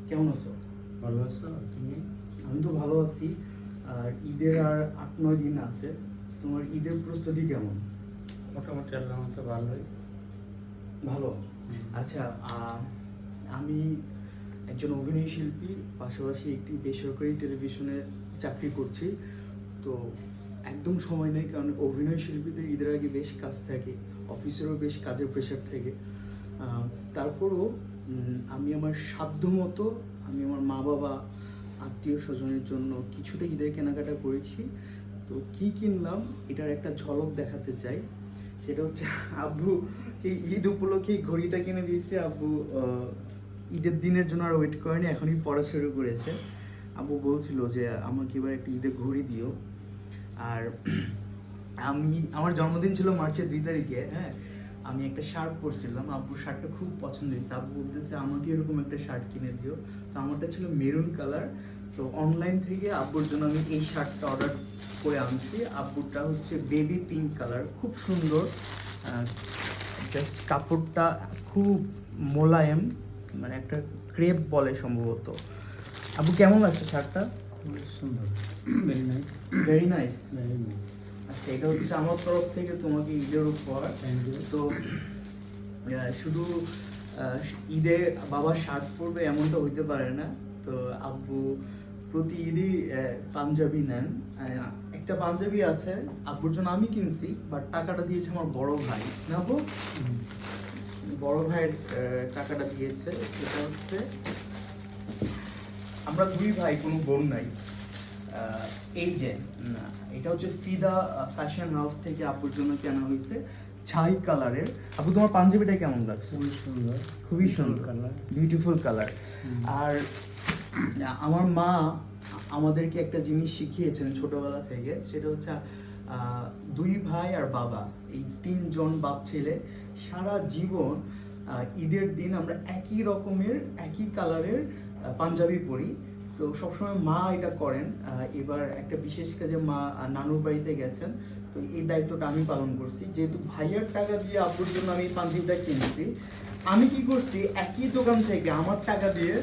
কেমন আছো? ভালো আছো তুমি? আমি তো ভালো আছি। আর ঈদের আর 8-9 দিন আছে। তোমার ঈদের প্রস্তুতি কেমন? মোটামুটি আল্লাহর মতো ভালোই। ভালো। আচ্ছা, আমি একজন অভিনয় শিল্পী, পাশাপাশি একটি বেসরকারি টেলিভিশনে চাকরি করছি। তো একদম সময় নেই, কারণ অভিনয় শিল্পীদের ঈদের আগে বেশ কাজ থাকে, অফিসেরও বেশ কাজের প্রেশার থাকে। তারপরও আমি আমার সাধ্যমতো আমি আমার মা বাবা, আত্মীয় স্বজনের জন্য কিছুটা ঈদের কেনাকাটা করেছি। তো কি কিনলাম এটার একটা ঝলক দেখাতে চাই। সেটা হচ্ছে, আব্বু এই ঈদ উপলক্ষে এই ঘড়িটা কিনে দিয়েছে। আব্বু ঈদের দিনের জন্য আর ওয়েট করেনি, এখনই পড়া শুরু করেছে। আব্বু বলছিল যে আমাকে এবার একটা ঈদের ঘড়ি দিও। আর আমার জন্মদিন ছিল মার্চের 2 তারিখে। হ্যাঁ, আমি একটা শার্ট পরছিলাম, আব্বুর শার্টটা খুব পছন্দ হয়েছে। আব্বু বলতেছে আমাকে এরকম একটা শার্ট কিনে দিও। তো আমারটা ছিল মেরুন কালার। তো অনলাইন থেকে আব্বুর জন্য আমি এই শার্টটা অর্ডার করে আনছি। আব্বুরটা হচ্ছে বেবি পিঙ্ক কালার, খুব সুন্দর। জাস্ট কাপড়টা খুব মোলায়েম, মানে একটা ক্রেপ বলে সম্ভবত। আব্বু কেমন লাগছে শার্টটা? খুবই সুন্দর, very nice, very nice. Very nice. আচ্ছা, এটা হচ্ছে আমার তরফ থেকে তোমাকে ঈদের উপহার। Thank you. তো শুধু ঈদে বাবা শার্ট পরবে এমনটা হইতে পারে না। তো আব্বু প্রতি ঈদই পাঞ্জাবি নেন। একটা পাঞ্জাবি আছে আব্বুর জন্য আমি কিনছি, বাট টাকাটা দিয়েছে আমার বড় ভাই। না আব্বু? বড় ভাইয়ের টাকাটা দিয়েছে। সেটা হচ্ছে, আমরা 2 ভাই, কোনো বোন নাই। এই যে এটা হচ্ছে ফিদা ফ্যাশন হাউস থেকে আব্বুর জন্য কেনা হয়েছে, ছাই কালারের। আপু তোমার পাঞ্জাবিটা কেমন লাগছে? খুবই সুন্দর, খুবই সুন্দর কালার, বিউটিফুল কালার। আর আমার মা আমাদেরকে একটা জিনিস শিখিয়েছেন ছোটবেলা থেকে, সেটা হচ্ছে 2 ভাই আর বাবা, এই 3 জন বাপ ছেলে সারা জীবন ঈদের দিন আমরা একই রকমের একই কালারের পাঞ্জাবি পরি। তো সবসময় মা এটা করেন। এবার একটা বিশেষ কাজে মা নানুর বাড়িতে গেছেন, তো এই দায়িত্বটা আমি পালন করছি। যেহেতু ভাইয়ের টাকা দিয়ে আব্বুর জন্য আমি পাঞ্জাবিটা কিনছি, আমি কি করছি, একই দোকান থেকে আমার টাকা দিয়ে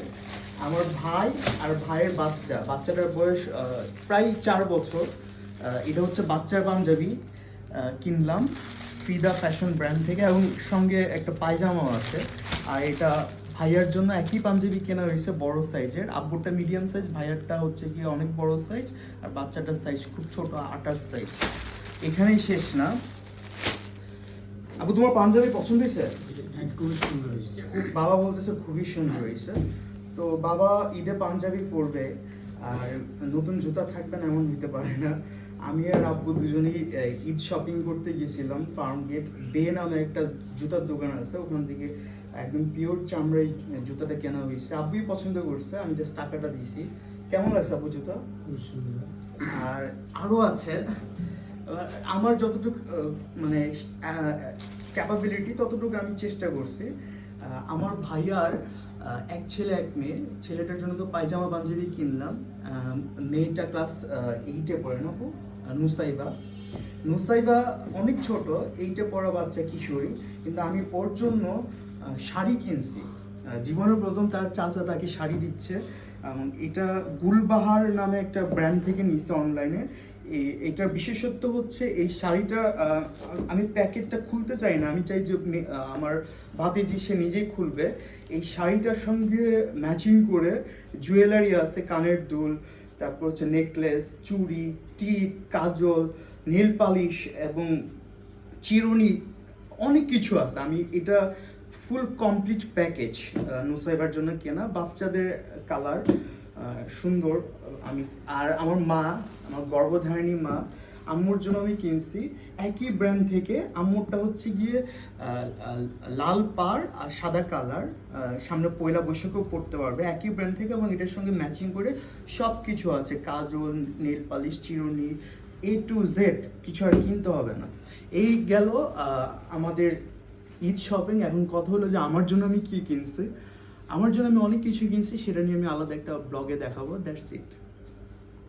আমার ভাই আর ভাইয়ের বাচ্চাটার বয়স প্রায় 4 বছর, এটা হচ্ছে বাচ্চার পাঞ্জাবি কিনলাম ফিদা ফ্যাশন ব্র্যান্ড থেকে, এবং সঙ্গে একটা পায়জামাও আছে। আর এটা ভাইয়ার জন্য একই পাঞ্জাবি কেনা হয়েছে বড় সাইজের। আব্বুরটা মিডিয়াম সাইজ, ভাইয়ারটা হচ্ছে কি অনেক বড় সাইজ, আর বাচ্চাটার সাইজ খুব ছোট, 28 সাইজ। এখানেই শেষ না। আব্বু তোমার পাঞ্জাবি পছন্দ হয়েছে? খুবই সুন্দর হয়েছে। বাবা বলতেছে খুবই সুন্দর হয়েছে। তো বাবা ঈদে পাঞ্জাবি পরবে, আর নতুন জুতা থাকবে না এমন হতে পারে না। আমি আর আব্বু দুজনেই ঈদ শপিং করতে গিয়েছিলাম ফার্ম গেট বে নামে একটা জুতার দোকান আছে, ওখান থেকে একদম পিওর চামড়াই জুতাটা কেনা হয়েছে। আব্বুই পছন্দ করছে, আমি জাস্ট টাকাটা দিয়েছি। কেমন লাগছে আব্বু জুতা? খুব সুন্দর। আর আরও আছে, আমার যতটুকু মানে ক্যাপাবিলিটি ততটুকু আমি চেষ্টা করছি। আমার ভাইয়ার 1 ছেলে 1 মেয়ে, ছেলেটার জন্য তো পায়জামা পাঞ্জাবি কিনলাম। মেয়েটা ক্লাস 8-এ পড়ে না আপু, নুসাইবা অনেক ছোট, 8-এ পড়া বাচ্চা, কিশোরী। কিন্তু আমি ওর জন্য শাড়ি কিনছি। জীবনের প্রথম তার চাচা তাকে শাড়ি দিচ্ছে। এটা গুলবাহার নামে একটা ব্র্যান্ড থেকে নিয়েছে অনলাইনে। এটার বিশেষত্ব হচ্ছে এই শাড়িটা, আমি প্যাকেটটা খুলতে চাই না, আমি চাই যে আমার ভাতিজি সে নিজেই খুলবে। এই শাড়িটার সঙ্গে ম্যাচিং করে জুয়েলারি আছে, কানের দুল, তারপর হচ্ছে নেকলেস, চুড়ি, টিপ, কাজল, নেল পালিশ এবং চিরুনি, অনেক কিছু আছে। আমি এটা ফুল কমপ্লিট প্যাকেজ নুসাইবার জন্য কেনা, বাচ্চাদের কালার সুন্দর। আর আমার মা, আমার গর্ভধারিণী মা, আম্মুর জন্য আমি কিনছি একই ব্র্যান্ড থেকে। আম্মুরটা হচ্ছে গিয়ে লাল পাড় আর সাদা কালার, সামনে পয়লা বৈশাখেও পরতে পারবে, একই ব্র্যান্ড থেকে, এবং এটার সঙ্গে ম্যাচিং করে সব কিছু আছে, কাজল, নেল পালিশ, চিরুনি, A to Z, কিছু আর কিনতে হবে না। এই গেল আমাদের ঈদ শপিং। এখন কথা হলো যে আমার জন্য আমি কি কিনছি। আমার জন্য আমি অনেক কিছু কিনছি, সেটা নিয়ে আমি আলাদা একটা ব্লগে দেখাবো। That's it.